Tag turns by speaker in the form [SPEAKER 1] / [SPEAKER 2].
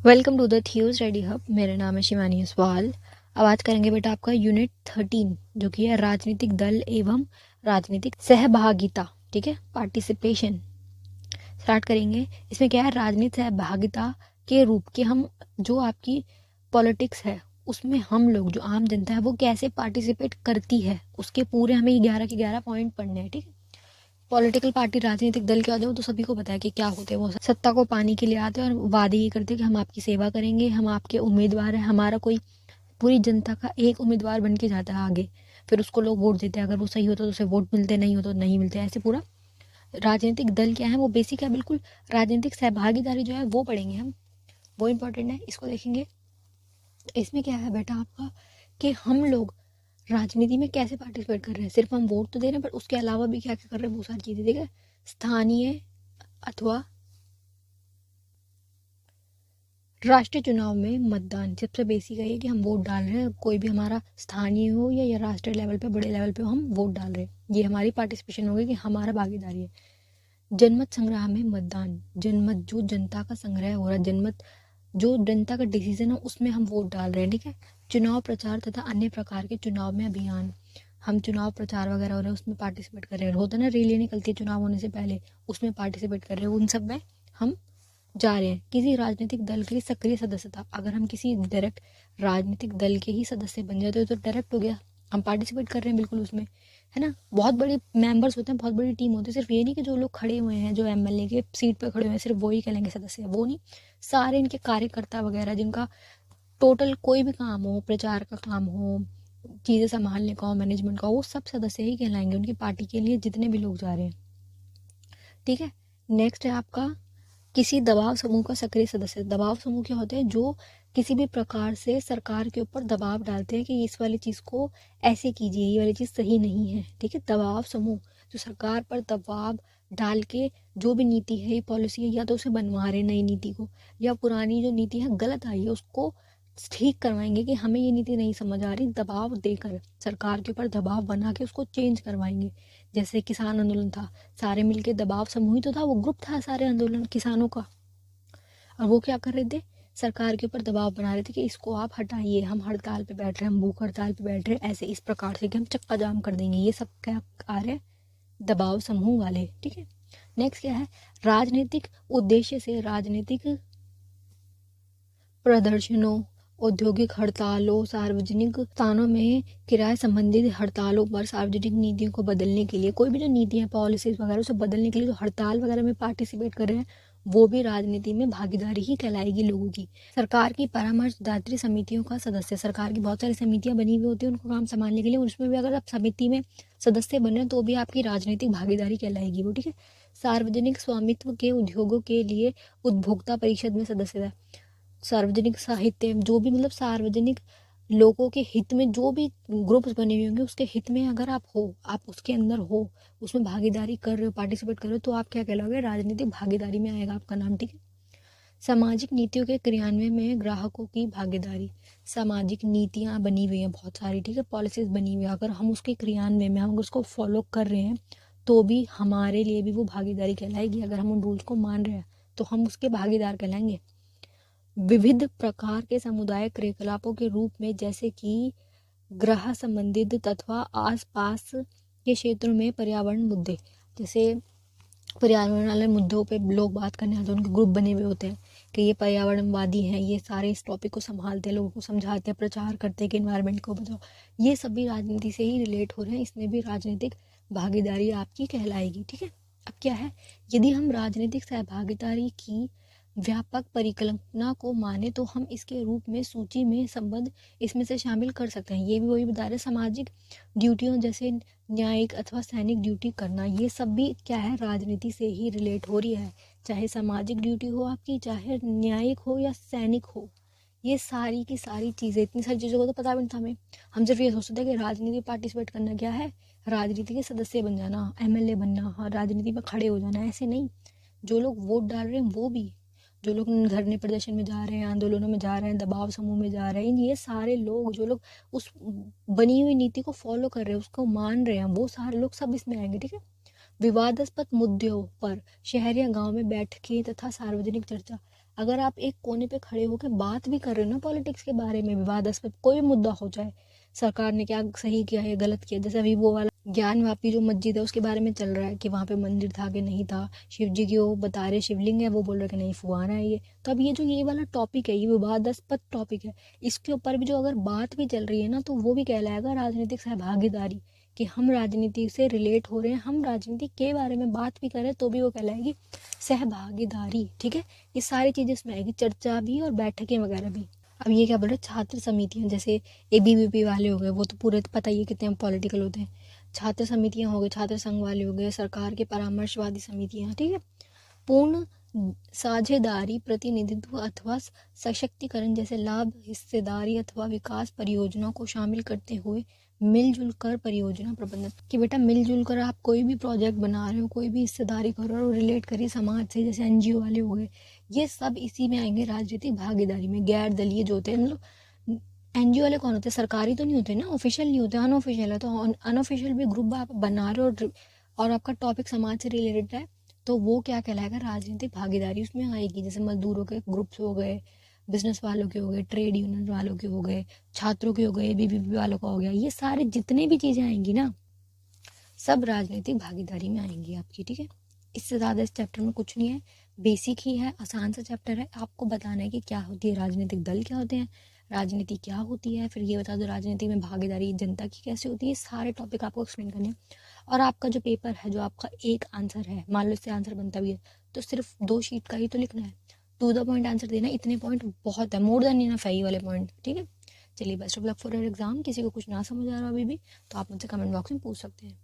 [SPEAKER 1] Welcome to the Theos study hub. मेरा नाम है शिवानी असवाल। अब बात करेंगे बेटा आपका यूनिट 13 जो कि है राजनीतिक दल एवं राजनीतिक सहभागिता। ठीक है, पार्टिसिपेशन स्टार्ट करेंगे। इसमें क्या है, राजनीतिक सहभागिता के रूप के हम जो आपकी पॉलिटिक्स है उसमें हम लोग जो आम जनता है वो कैसे पार्टिसिपेट करती है उसके पूरे हमें 11 के 11 पॉइंट पढ़ने हैं। ठीक है, पॉलिटिकल पार्टी राजनीतिक दल क्या होते हैं वो तो सभी को पता है कि क्या होते हैं। वो सत्ता को पाने के लिए आते हैं और वादे ये करते हैं कि हम आपकी सेवा करेंगे, हम आपके उम्मीदवार हैं। हमारा कोई पूरी जनता का एक उम्मीदवार बन के जाता है आगे, फिर उसको लोग वोट देते हैं। अगर वो सही होता तो उसे वोट मिलते, नहीं हो तो नहीं मिलते। ऐसे पूरा राजनीतिक दल क्या है वो बेसिक है बिल्कुल। राजनीतिक सहभागीदारी जो है वो पढ़ेंगे हम, वो इंपॉर्टेंट है, इसको देखेंगे। इसमें क्या है बेटा आपका कि हम लोग राजनीति में कैसे पार्टिसिपेट कर रहे हैं। सिर्फ हम वोट तो दे रहे हैं पर उसके अलावा भी क्या क्या कर रहे हैं, वो सारी चीज़ें। ठीक है, स्थानीय अथवा राष्ट्रीय चुनाव में मतदान सबसे बेसिक है कि हम वोट डाल रहे हैं। कोई भी हमारा स्थानीय हो या राष्ट्रीय लेवल पे, बड़े लेवल पे हम वोट डाल रहे हैं, ये हमारी पार्टिसिपेशन होगी कि हमारा भागीदारी है। जनमत संग्रह में मतदान, जनमत जो जनता का संग्रह हो रहा है, जनमत जो जनता का डिसीजन है उसमें हम वोट डाल रहे हैं। ठीक है, चुनाव प्रचार तथा अन्य प्रकार के चुनाव में अभियान, हम चुनाव प्रचार वगैरह हो रहे हैं उसमें पार्टिसिपेट कर रहे हैं। होता है ना, रैली निकलती है चुनाव होने से पहले, उसमें पार्टिसिपेट कर रहे हैं। उन सब में हम जा रहे हैं। किसी राजनीतिक दल के लिए सक्रिय सदस्यता, अगर हम किसी डायरेक्ट राजनीतिक दल के ही सदस्य बन जाते हो तो डायरेक्ट हो गया, हम पार्टिसिपेट कर रहे हैं बिल्कुल उसमें, है ना। बहुत बड़े मेंबर्स होते हैं, बहुत बड़ी टीम होती है। सिर्फ ये नहीं कि जो लोग खड़े हुए हैं, जो एमएलए के सीट पर खड़े हुए हैं, सिर्फ वो ही कहलाएंगे सदस्य, वो नहीं। सारे इनके कार्यकर्ता वगैरह जिनका टोटल कोई भी काम हो, प्रचार का काम हो, चीज़ें संभालने का हो, मैनेजमेंट का हो, वो सब सदस्य ही कहलाएंगे उनकी पार्टी के लिए जितने भी लोग जा रहे हैं। ठीक है, नेक्स्ट है आपका किसी दबाव समूह का सक्रिय सदस्य। दबाव समूह क्या होते हैं, जो किसी भी प्रकार से सरकार के ऊपर दबाव डालते हैं कि इस वाली चीज़ को ऐसे कीजिए, ये वाली चीज़ सही नहीं है। ठीक है, दबाव समूह जो सरकार पर दबाव डाल के जो भी नीति है, ये पॉलिसी है, या तो उसे बनवा रहे नई नीति को, या पुरानी जो नीति है गलत आई है उसको ठीक करवाएंगे कि हमें ये नीति नहीं समझ आ रही, दबाव देकर सरकार के ऊपर दबाव बना के उसको चेंज करवाएंगे। जैसे किसान आंदोलन था, सारे मिलके दबाव समूह ही तो था, वो ग्रुप था सारे आंदोलन किसानों का, और वो क्या कर रहे थे, सरकार के ऊपर दबाव बना रहे थे कि इसको आप हटाइए, हम हड़ताल पे बैठ रहे हैं, हम भूख हड़ताल पे बैठ रहे हैं, ऐसे इस प्रकार से कि हम चक्का जाम कर देंगे। ये सब क्या आ रहे हैं, दबाव समूह वाले। ठीक है, नेक्स्ट क्या है, राजनीतिक उद्देश्य से राजनीतिक प्रदर्शनों, औद्योगिक हड़तालों, सार्वजनिक स्थानों में किराए संबंधित हड़तालों पर सार्वजनिक नीतियों को बदलने के लिए, कोई भी जो नीतियाँ पॉलिसीज वगैरह उसे बदलने के लिए जो हड़ताल वगैरह में पार्टिसिपेट कर रहे हैं वो भी राजनीति में भागीदारी ही कहलाएगी लोगों की। सरकार की परामर्शदात्री समितियों का सदस्य, सरकार की बहुत सारी समितियां बनी हुई होती है उनको काम संभालने के लिए, उसमें भी अगर आप समिति में सदस्य बन रहे हैं तो भी आपकी राजनीतिक भागीदारी कहलाएगी वो। ठीक है, सार्वजनिक स्वामित्व के उद्योगों के लिए उपभोक्ता परिषद में सदस्यता, सार्वजनिक साहित्य जो भी मतलब सार्वजनिक लोगों के हित में जो भी ग्रुप्स बने हुए होंगे उसके हित में अगर आप हो, आप उसके अंदर हो, उसमें भागीदारी कर रहे हो, पार्टिसिपेट कर रहे हो, तो आप क्या कहलाओगे, राजनीतिक भागीदारी में आएगा आपका नाम। ठीक है, सामाजिक नीतियों के क्रियान्वयन में ग्राहकों की भागीदारी, सामाजिक नीतियाँ बनी हुई हैं बहुत सारी, ठीक है, पॉलिसीज बनी हुई है, अगर हम उसके क्रियान्वयन में हम उसको फॉलो कर रहे हैं तो भी हमारे लिए भी वो भागीदारी कहलाएगी। अगर हम उन रूल्स को मान रहे हैं तो हम उसके भागीदार कहलाएंगे। विविध प्रकार के सामुदायिक क्रियाकलापों के रूप में, जैसे कि ग्रह संबंधित अथवा आसपास के क्षेत्रों में पर्यावरण मुद्दे, जैसे पर्यावरण वाले मुद्दों पे लोग बात करने आते हैं, उनके ग्रुप बने हुए होते हैं कि ये पर्यावरणवादी हैं, ये सारे इस टॉपिक को संभालते हैं, लोगों को समझाते हैं, प्रचार करते हैं कि इन्वायरमेंट को बचाओ। ये सभी राजनीति से ही रिलेट हो रहे हैं, इसमें भी राजनीतिक भागीदारी आपकी कहलाएगी। ठीक है, अब क्या है, यदि हम राजनीतिक सहभागिता की व्यापक परिकल्पना को माने तो हम इसके रूप में सूची में संबंध इसमें से शामिल कर सकते हैं। ये भी वही बता रहे, सामाजिक ड्यूटियों जैसे न्यायिक अथवा सैनिक ड्यूटी करना, ये सब भी क्या है, राजनीति से ही रिलेट हो रही है। चाहे सामाजिक ड्यूटी हो आपकी, चाहे न्यायिक हो या सैनिक हो, ये सारी की सारी चीज़ें, इतनी सारी चीज़ों को तो पता भी नहीं था हमें। हम सिर्फ ये सोचते थे कि राजनीति पार्टिसिपेट करना क्या है, राजनीति के सदस्य बन जाना, एमएलए बनना, हाँ राजनीति में खड़े हो जाना, ऐसे नहीं। जो लोग वोट डाल रहे हैं वो भी, जो लोग धरने प्रदर्शन में जा रहे हैं, आंदोलनों में जा रहे हैं, दबाव समूह में जा रहे हैं, ये सारे लोग, जो लोग उस बनी हुई नीति को फॉलो कर रहे हैं, उसको मान रहे हैं, वो सारे लोग सब इसमें आएंगे। ठीक है, विवादास्पद मुद्दों पर शहर या गांव में बैठकें तथा सार्वजनिक चर्चा, अगर आप एक कोने पे खड़े होकर बात भी कर रहे हो ना पॉलिटिक्स के बारे में, विवादास्पद कोई मुद्दा हो जाए, सरकार ने क्या सही किया है गलत किया, जैसे अभी वो वाला ज्ञानवापी जो मस्जिद है उसके बारे में चल रहा है कि वहाँ पे मंदिर था कि नहीं था, शिव जी की वो बता रहे शिवलिंग है, वो बोल रहे कि नहीं फुहाना है ये। तो अब ये जो ये वाला टॉपिक है ये विवादास्पद टॉपिक है, इसके ऊपर भी जो अगर बात भी चल रही है ना तो वो भी कहलाएगा राजनीतिक सहभागीदारी, कि हम राजनीति से रिलेट हो रहे हैं, हम राजनीति के बारे में बात भी करें तो भी वो कहलाएगी सहभागीदारी। ठीक है, ये सारी चीज़ें इसमें आएगी, चर्चा भी और बैठकें वगैरह भी। अब ये क्या बोल रहे छात्र समितियाँ, जैसे एबीवीपी वाले हो गए, वो तो पूरे पता ही है कितने पॉलिटिकल होते हैं। छात्र समितियाँ हो गए, छात्र संघ वाले हो गए, सरकार के परामर्शवादी समितियाँ। ठीक है, पूर्ण साझेदारी, प्रतिनिधित्व अथवा सशक्तिकरण जैसे लाभ, हिस्सेदारी अथवा विकास परियोजनाओं को शामिल करते हुए मिलजुल कर परियोजना प्रबंधन, कि बेटा मिलजुल कर आप कोई भी प्रोजेक्ट बना रहे हो, कोई भी हिस्सेदारी कर रहे हो, रिलेट करिए समाज से, जैसे एनजीओ वाले हो गए, ये सब इसी में आएंगे राजनीतिक भागीदारी में। गैर दलीय जो होते हैं, मतलब एनजीओ वाले कौन होते हैं, सरकारी तो नहीं होते ना, ऑफिशियल नहीं होते, अनऑफिशियल है। तो अनऑफिशियल भी ग्रुप आप बना रहे हो और आपका टॉपिक समाज से रिलेटेड है तो वो क्या कहलाएगा, राजनीतिक भागीदारी उसमें आएगी। जैसे मजदूरों के ग्रुप्स हो गए, बिजनेस वालों के हो गए, ट्रेड यूनियन वालों के हो गए, छात्रों के हो गए, बीबीपी वालों का हो गया, ये सारे जितने भी चीज़ें आएंगी ना सब राजनीतिक भागीदारी में आएंगी आपकी। ठीक है, इससे ज़्यादा इस चैप्टर में कुछ नहीं है, बेसिक ही है, आसान सा चैप्टर है। आपको बताना है कि क्या होती है राजनीतिक दल, क्या होते हैं, राजनीति क्या होती है, फिर ये बता दो राजनीति में भागीदारी जनता की कैसे होती है, सारे टॉपिक आपको एक्सप्लेन करने हैं। और आपका जो पेपर है, जो आपका एक आंसर है, मान लो इससे आंसर बनता भी है तो सिर्फ 2 शीट का ही तो लिखना है, टू द पॉइंट आंसर देना, इतने पॉइंट बहुत है, मोर देन इनफ है ये वाले पॉइंट। ठीक है, चलिए best of luck for your exam. किसी को कुछ ना समझ आ रहा अभी भी तो आप मुझसे कमेंट बॉक्स में पूछ सकते हैं।